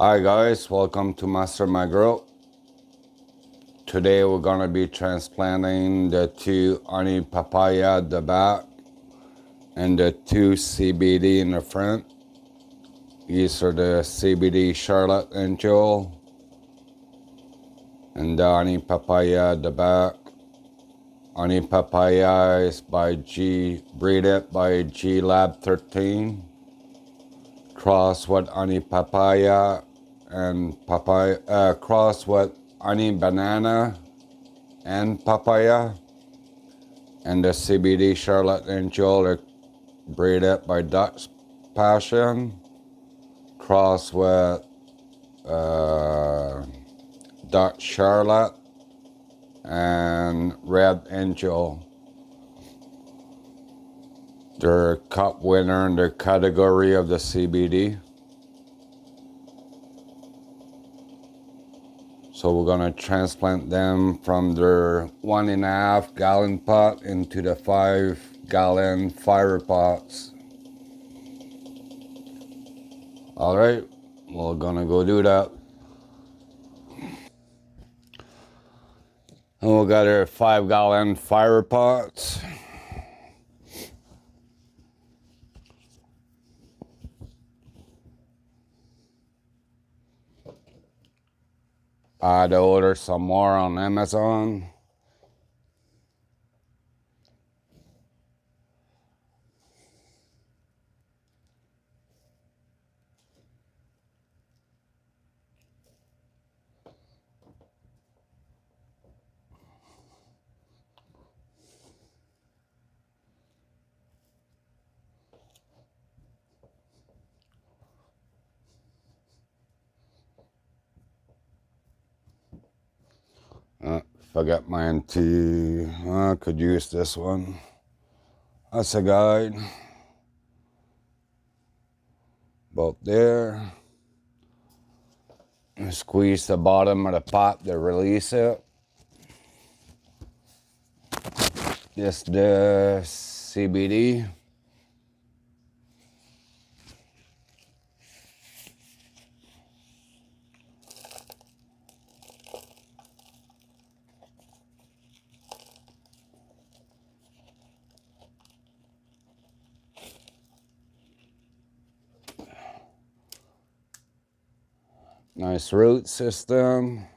Hi guys, welcome to Master My Grow. Today we're gonna be transplanting the two honey papaya at the back and the two CBD in the front. These are the CBD Charlotte and Joel and the honey papaya at the back. Honey papaya is breeded by G Lab 13. Cross with honey papaya and cross with honey banana and papaya, and the CBD Charlotte and Joel are breeded by Dutch Passion, cross with Dutch Charlotte and Red Angel. They're cup winner in their category of the CBD. So we're gonna transplant them from their 1.5 gallon pot into the 5 gallon fire pots. All right, we're gonna go do that. And we got our 5 gallon fire pots. I had to order some more on Amazon. Forgot mine too. I could use this one. That's a guide. About there. Squeeze the bottom of the pot to release it. This the CBD. Nice root system.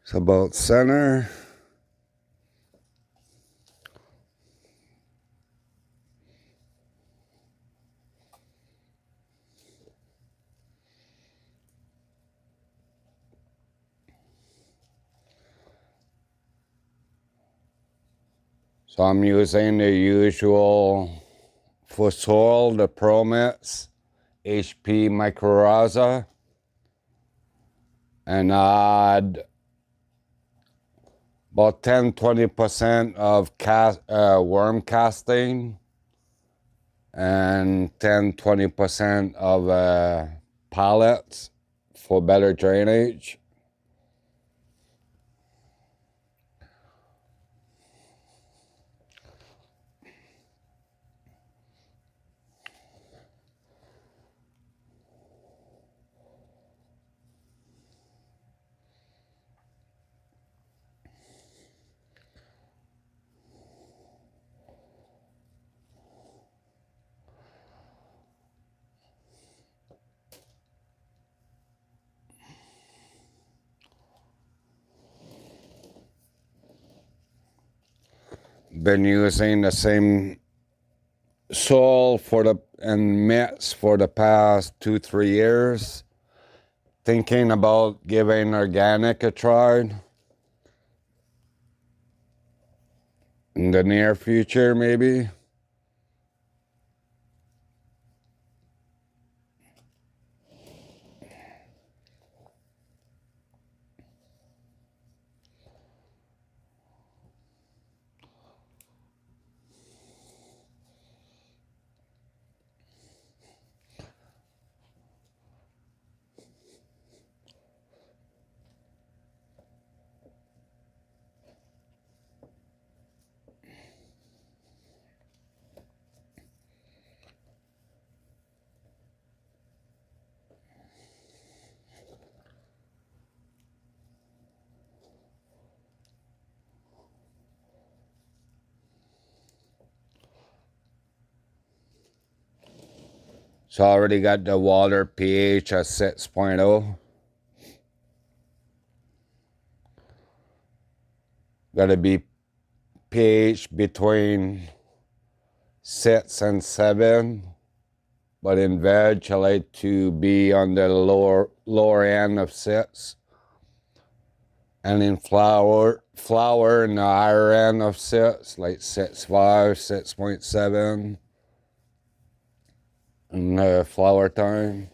It's about center. So I'm using the usual for soil, the ProMix HP Mycorrhiza, and add about 10-20% of worm casting and 10-20% of pallets for better drainage. Been using the same soil and mix for the past 2-3 years. Thinking about giving organic a try in the near future, maybe. So I already got the water pH at 6.0. Got to be pH between 6 and 7. But in veg, I like to be on the lower end of 6. And in flour in the higher end of 6, like 6.5, 6.7. In flour time.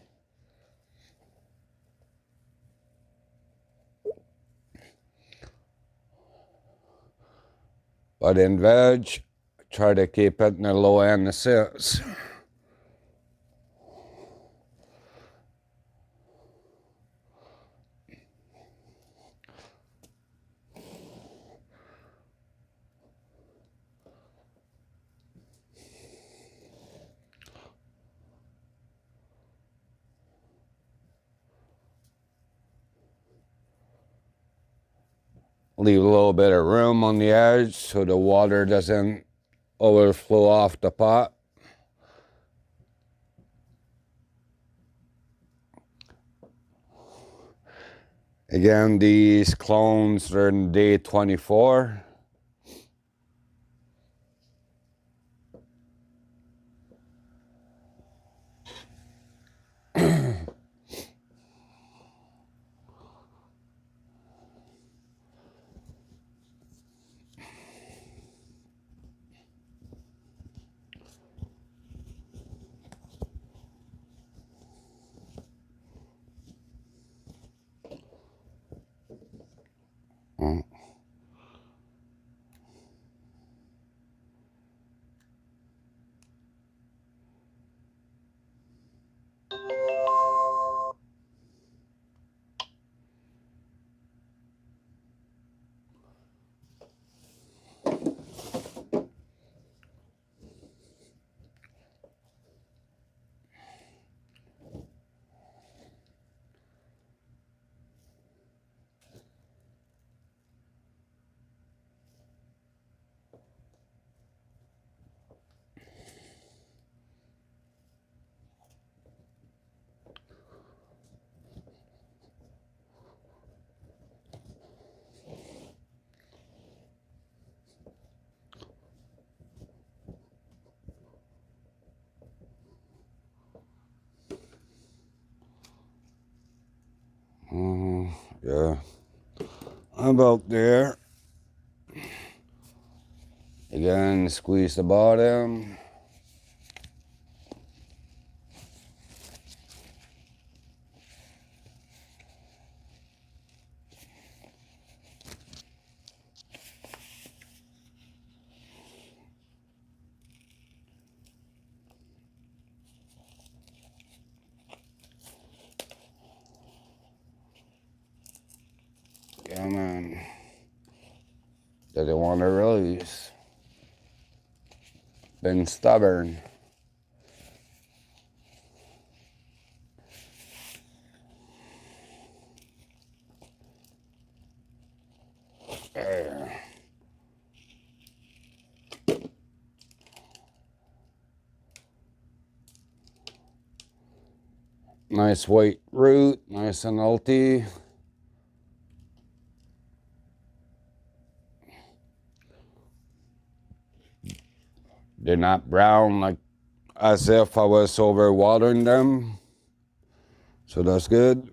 But in veg, try to keep it in the low end of 6. Leave a little bit of room on the edge so the water doesn't overflow off the pot. Again, these clones are in day 24. Yeah, about there. Again, squeeze the bottom. Come on. Didn't want to release. Been stubborn. There. Nice white root, nice and healthy. They're not brown like as if I was over watering them. So that's good.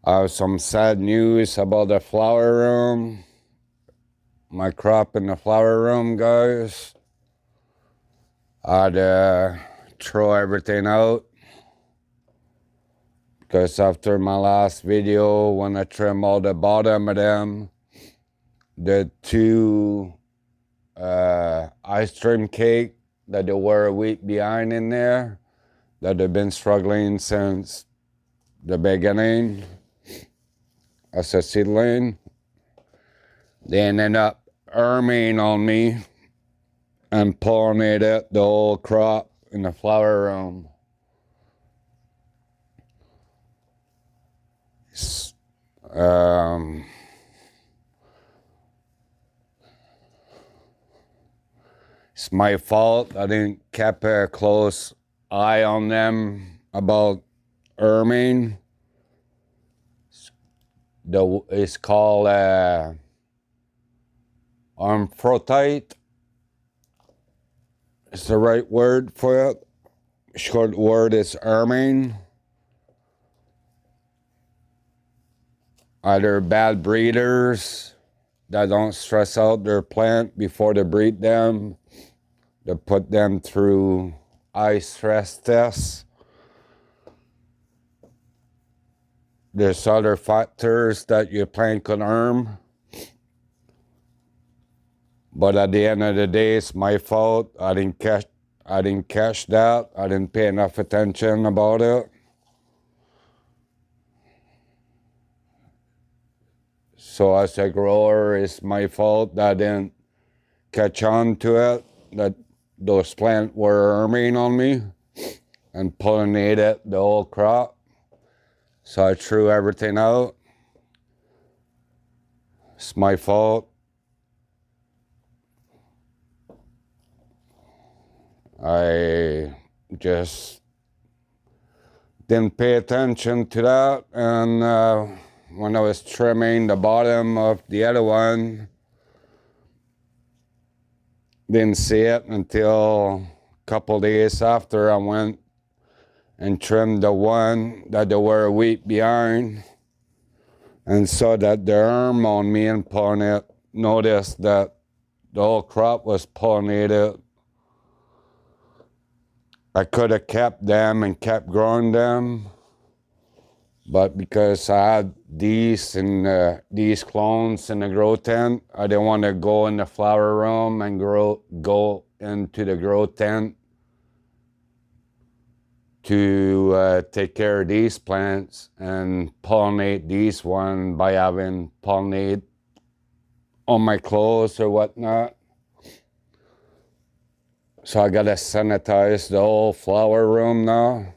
I have some sad news about the flower room. My crop in the flower room, guys. I had to throw everything out. Because after my last video, when I trim all the bottom of them, the two ice cream cake that they were a week behind in there, that they've been struggling since the beginning as a seedling, they ended up erming on me and pollinated the whole crop in the flower room. Um, it's my fault. I didn't keep a close eye on them about erming. It's called amphrotite. It's the right word for it. Short word is erming. Either bad breeders that don't stress out their plant before they breed them, they put them through eye stress tests. There's other factors that your plant could erm. But at the end of the day, it's my fault. I didn't catch that. I didn't pay enough attention about it. So as a grower, it's my fault that I didn't catch on to it, that those plants were erming on me and pollinated the whole crop. So I threw everything out. It's my fault. I just didn't pay attention to that, and when I was trimming the bottom of the other one, didn't see it until a couple days after I went and trimmed the one that they were a week behind, and saw that the erm on me and noticed that the whole crop was pollinated. I could have kept them and kept growing them, but because I had these clones in the grow tent, I didn't want to go in the flower room and go into the grow tent to take care of these plants and pollinate these one by having pollinate on my clothes or whatnot. So I gotta sanitize the whole flower room now.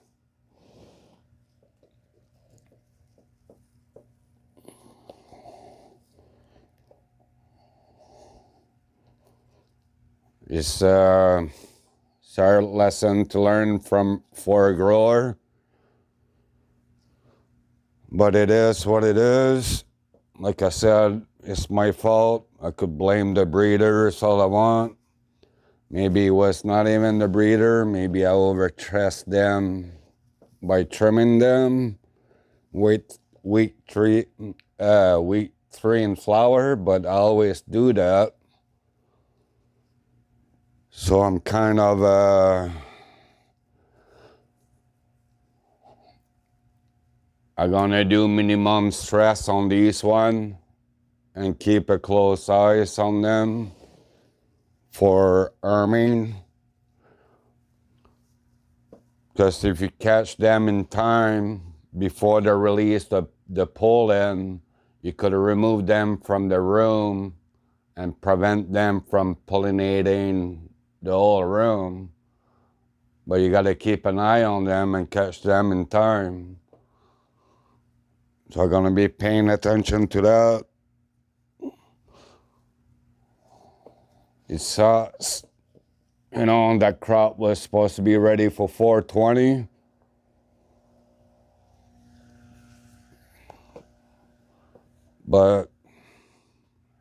It's our lesson to learn for a grower. But it is what it is. Like I said, it's my fault. I could blame the breeders all I want. Maybe it was not even the breeder. Maybe I overstressed them by trimming them with week three in flower, but I always do that. So I'm kind of I'm gonna do minimum stress on these one and keep a close eyes on them for erming. Because if you catch them in time before they release the pollen, you could remove them from the room and prevent them from pollinating the whole room. But you got to keep an eye on them and catch them in time. So I'm going to be paying attention to that. It sucks. You know, that crop was supposed to be ready for 420. But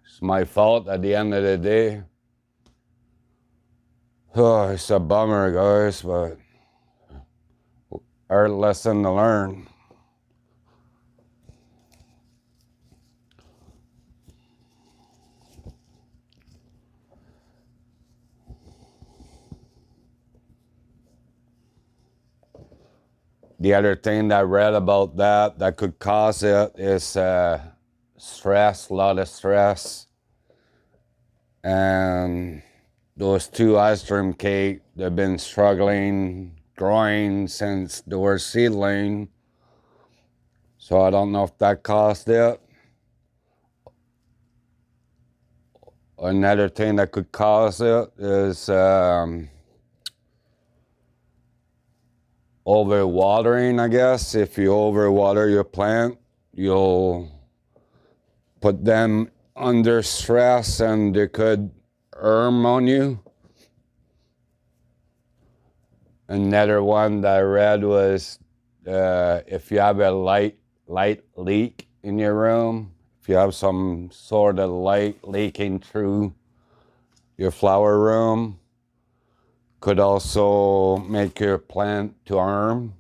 it's my fault at the end of the day. Oh, it's a bummer, guys, but our lesson to learn. The other thing that I read about that could cause it is stress, a lot of stress. And those two ice cream cake, they've been struggling growing since they were seedling. So I don't know if that caused it. Another thing that could cause it is overwatering, I guess. If you overwater your plant, you'll put them under stress and they could on you. Another one that I read was if you have a light leak in your room, if you have some sort of light leaking through your flower room, could also make your plant to harm.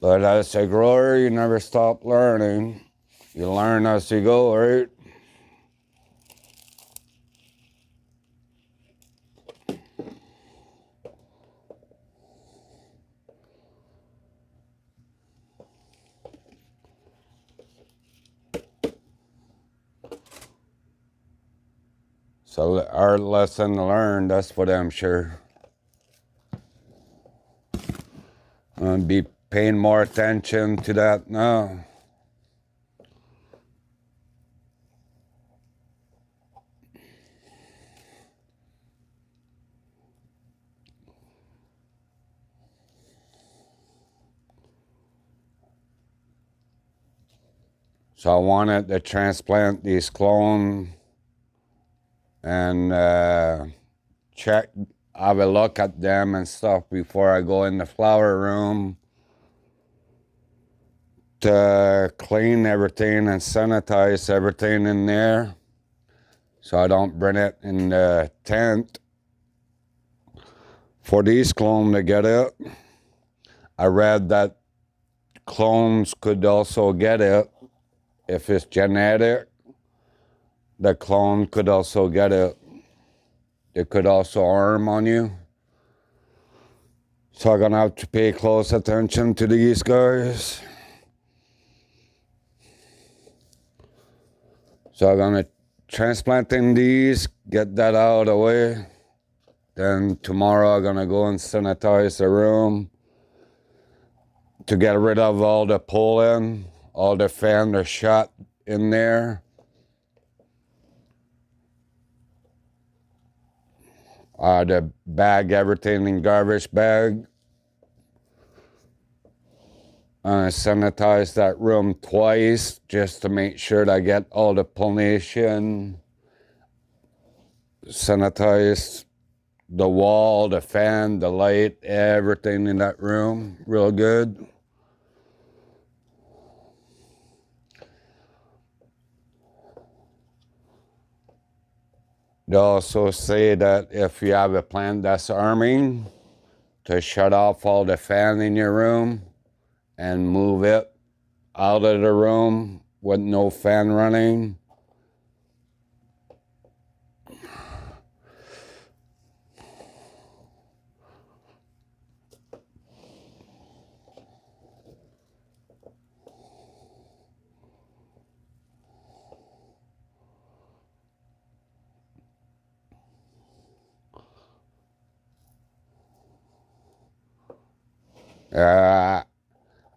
But as a grower, you never stop learning. You learn as you go, right? So our lesson learned, that's what I'm sure. I'll be paying more attention to that now. So I wanted to transplant these clone and check, have a look at them and stuff before I go in the flower room to clean everything and sanitize everything in there so I don't bring it in the tent for these clones to get it. I read that clones could also get it if it's genetic. The clone could also get it. It could also harm on you. So I'm gonna have to pay close attention to these guys. So I'm gonna transplanting these, get that out of the way. Then tomorrow I'm gonna go and sanitize the room to get rid of all the pollen, all the fan or shot in there. The bag everything in garbage bag. Sanitize that room twice just to make sure that I get all the pollination. Sanitize the wall, the fan, the light, everything in that room real good. They also say that if you have a plant that's arming, to shut off all the fan in your room and move it out of the room with no fan running.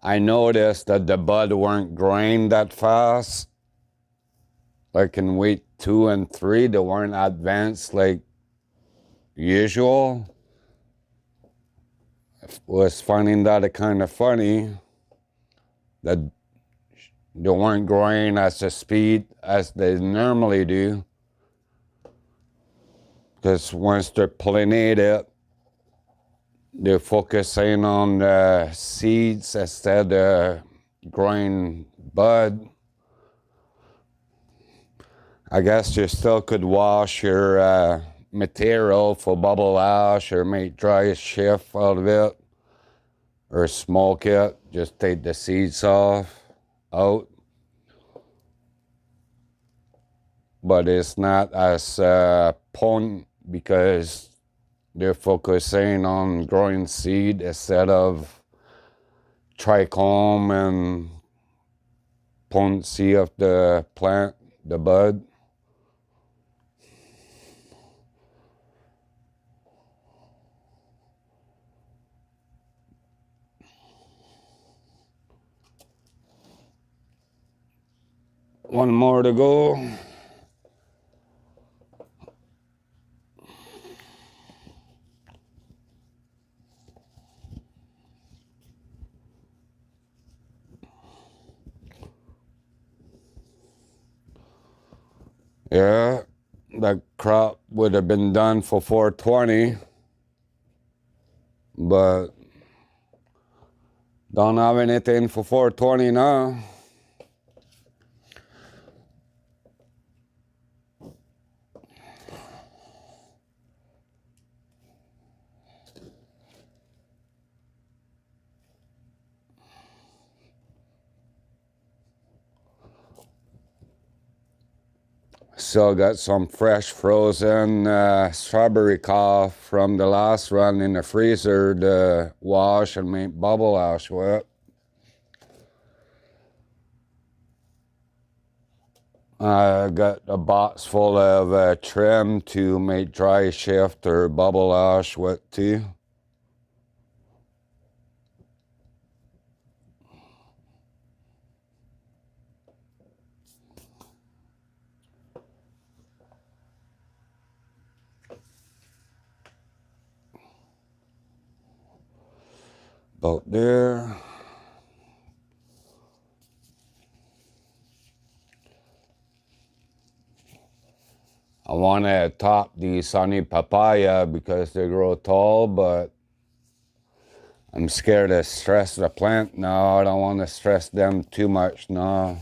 I noticed that the bud weren't growing that fast. Like in week 2 and 3, they weren't advanced like usual. Was finding that kind of funny that they weren't growing at the speed as they normally do. Because once they're pollinated, they're focusing on the seeds instead of growing bud. I guess you still could wash your material for bubble ash or make dry shift out of it or smoke it. Just take the seeds out. But it's not as potent because they're focusing on growing seed instead of trichome and potency of the plant, the bud. One more to go. Yeah, the crop would have been done for 420, but don't have anything for 420 now. Still got some fresh frozen strawberry cough from the last run in the freezer to wash and make bubble ash with. I got a box full of trim to make dry shift or bubble ash with too. About there. I want to top these sunny papaya because they grow tall, but I'm scared to stress the plant now. I don't want to stress them too much now.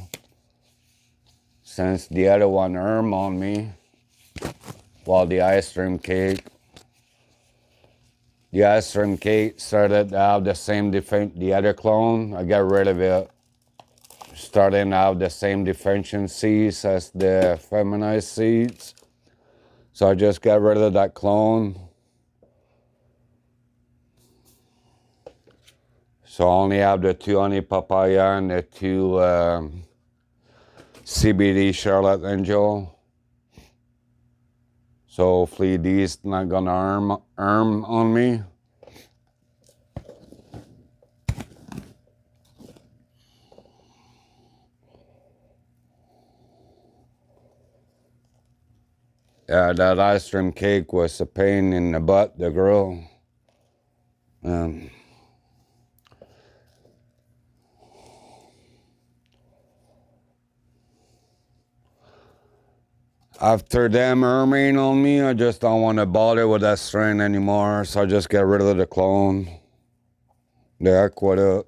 Since the other one on me, while the ice cream cake. The ice cream cake started to have the same the other clone. I got rid of it. Starting to have the same deficiencies as the feminized seeds. So I just got rid of that clone. So I only have the 2 honey papaya and the 2 CBD Charlotte Angel. So hopefully these not gonna arm on me. Yeah, that ice cream cake was a pain in the butt to grow. After them erming on me, I just don't want to bother with that strain anymore, so I just get rid of the clone. The heck with it.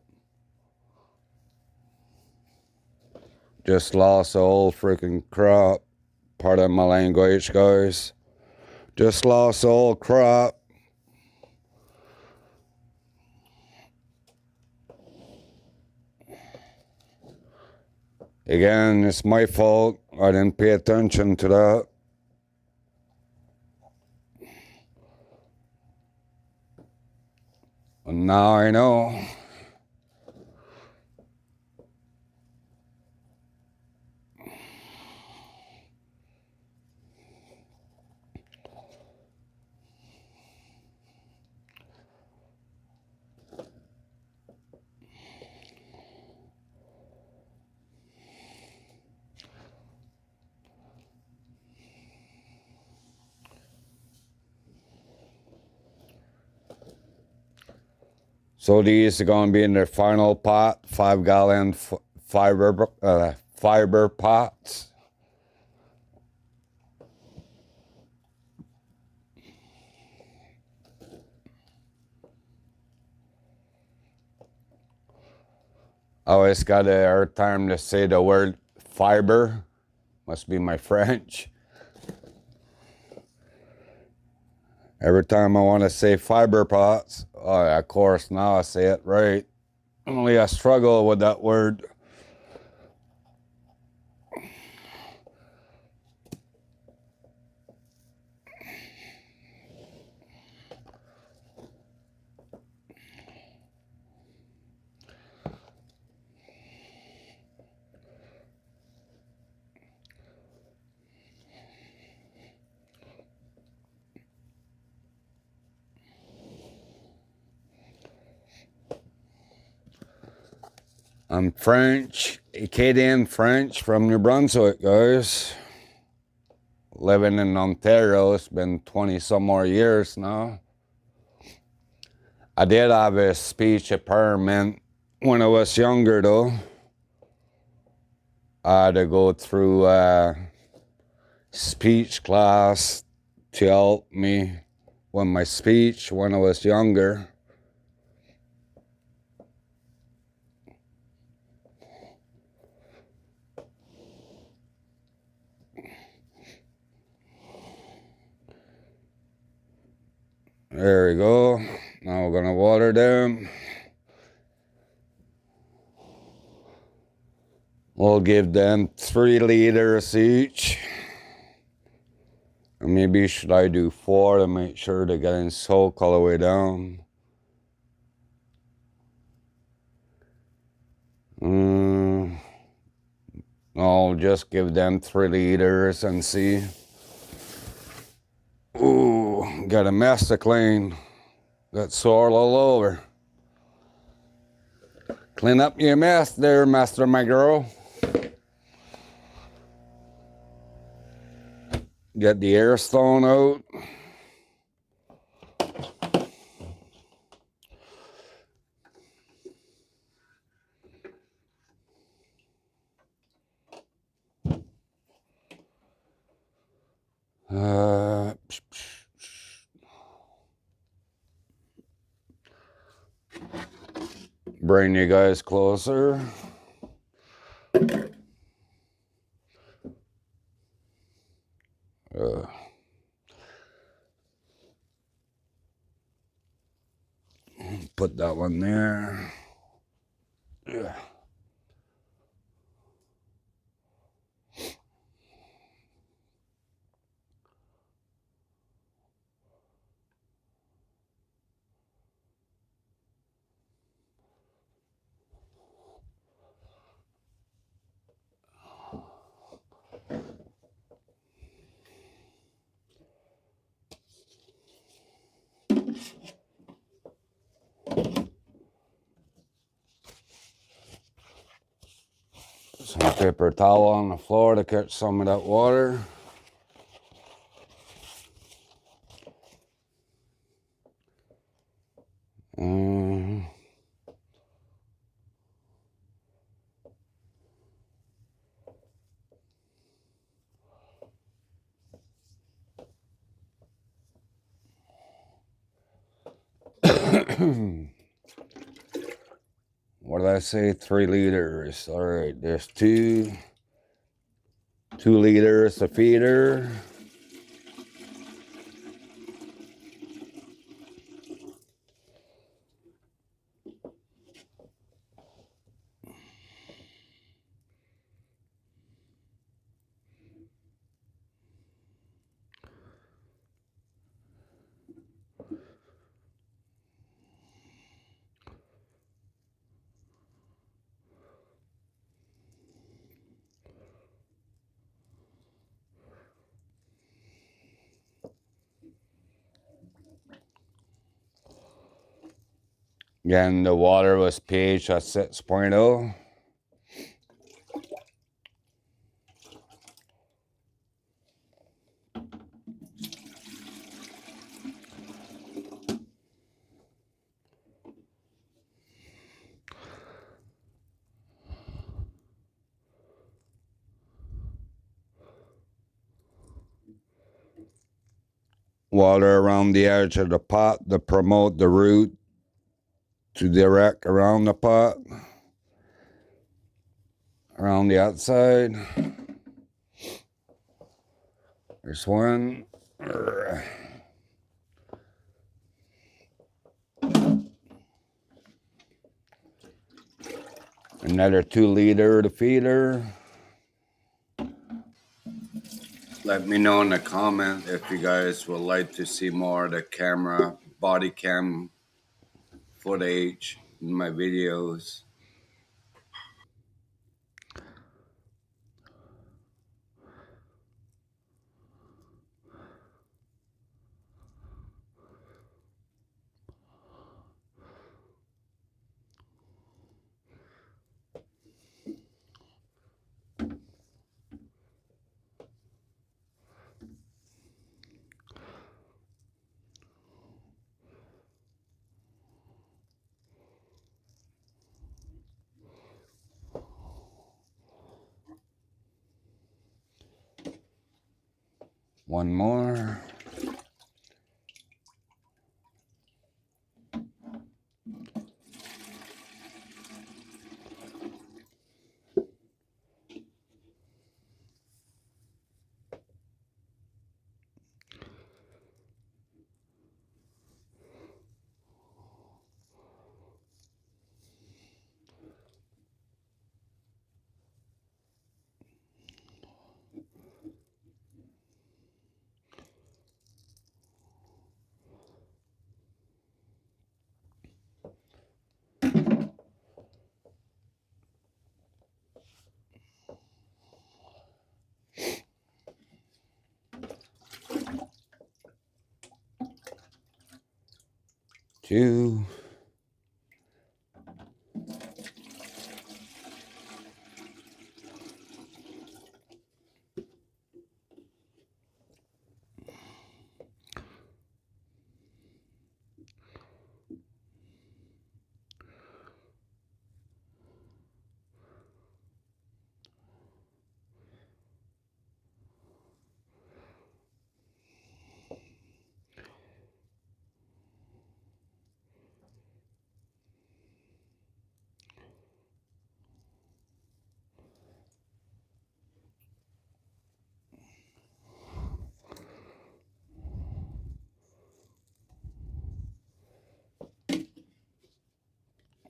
Just lost the whole freaking crop. Pardon my language, guys. Just lost the whole crop. Again, it's my fault. I didn't pay attention to that. And now I know. So these are going to be in their final pot, 5-gallon fiber pots. I always got a hard time to say the word fiber. Must be my French. Every time I want to say fiber pots, oh, of course, now I say it right. Only I struggle with that word. I'm French, Acadian French from New Brunswick, guys. Living in Ontario, it's been 20 some more years now. I did have a speech impairment when I was younger, though. I had to go through speech class to help me with my speech when I was younger. There we go. Now we're gonna water them. We'll give them 3 liters each. Or maybe should I do 4 to make sure they're getting soaked all the way down? I'll just give them 3 liters and see. Ooh, got a mess to clean. Got soil all over. Clean up your mess there, master, my girl. Get the air stone out. Bring you guys closer. Put that one there. Yeah. Some paper towel on the floor to catch some of that water. What did I say? 3 liters. All right, there's 2 liters of feeder. Again, the water was pH at 6.0. Water around the edge of the pot to promote the root to direct around the pot, around the outside. There's one. Another 2-liter feeder. Let me know in the comment if you guys would like to see more of the camera, body cam footage in my videos. One more. Two.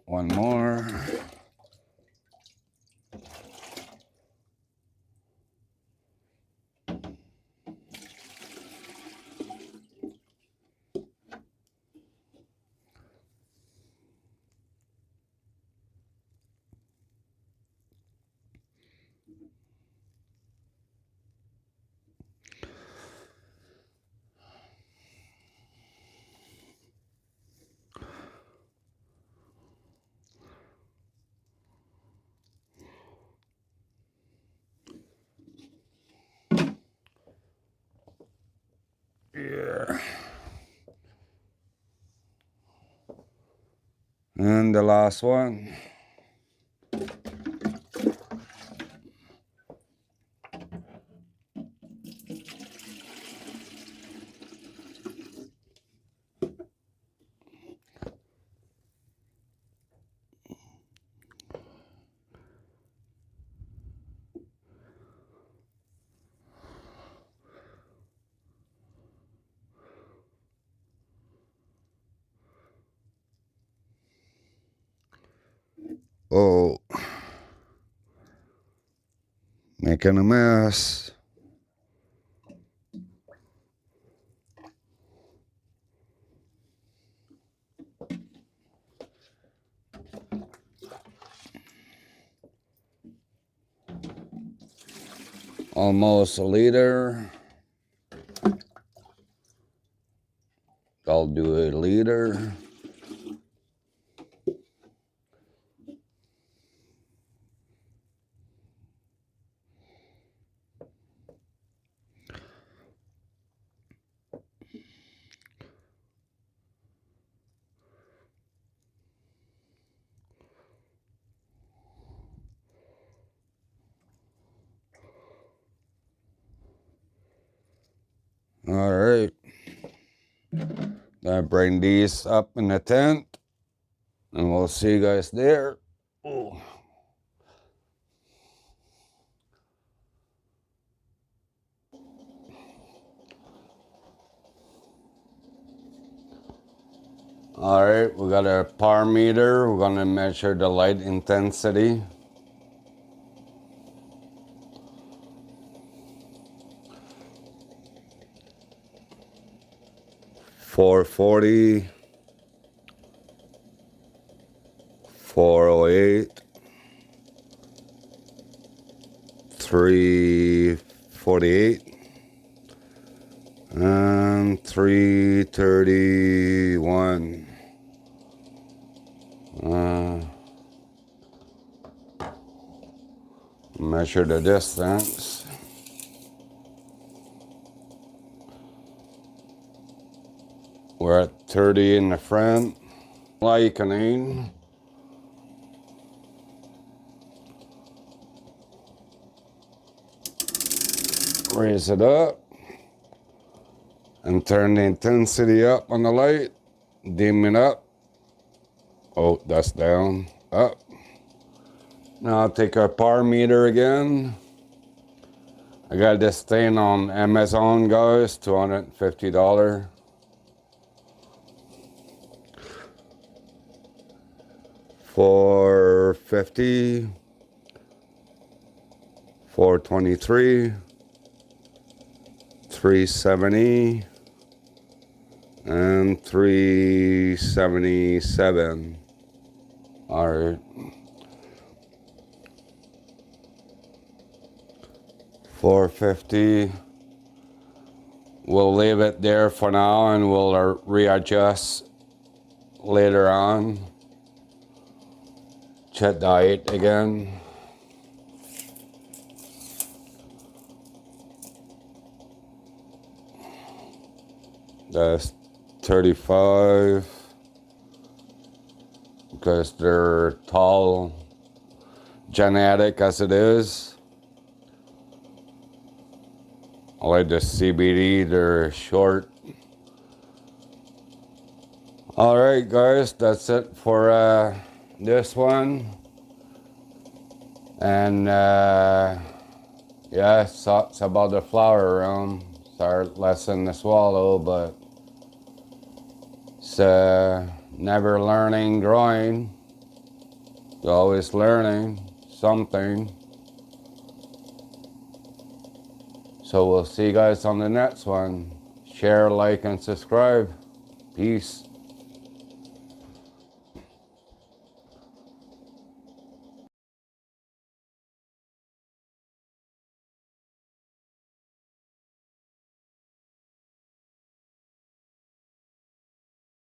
One more. Yeah. And the last one. Oh, making a mess. Almost a liter. I'll do a liter. All right. I bring these up in the tent, and we'll see you guys there. Oh. All right, we got our power meter. We're gonna measure the light intensity. .440, 408, 348, and 331. Measure the distance. We're at 30 in the front. Likening. Raise it up and turn the intensity up on the light. Dim it up. Oh, that's down. Up. Now I'll take our power meter again. I got this thing on Amazon, guys, $250. 450, 423, 370, and 377. All right. 450. We'll leave it there for now and we'll readjust later on. Check the height again. That's 35. Because they're tall, genetic as it is. I like the CBD, they're short. All right, guys, that's it for this one. And yeah, it's about the flower around. It's our lesson to swallow, but it's never learning growing. You're always learning something. So we'll see you guys on the next one. Share, like, and subscribe. Peace.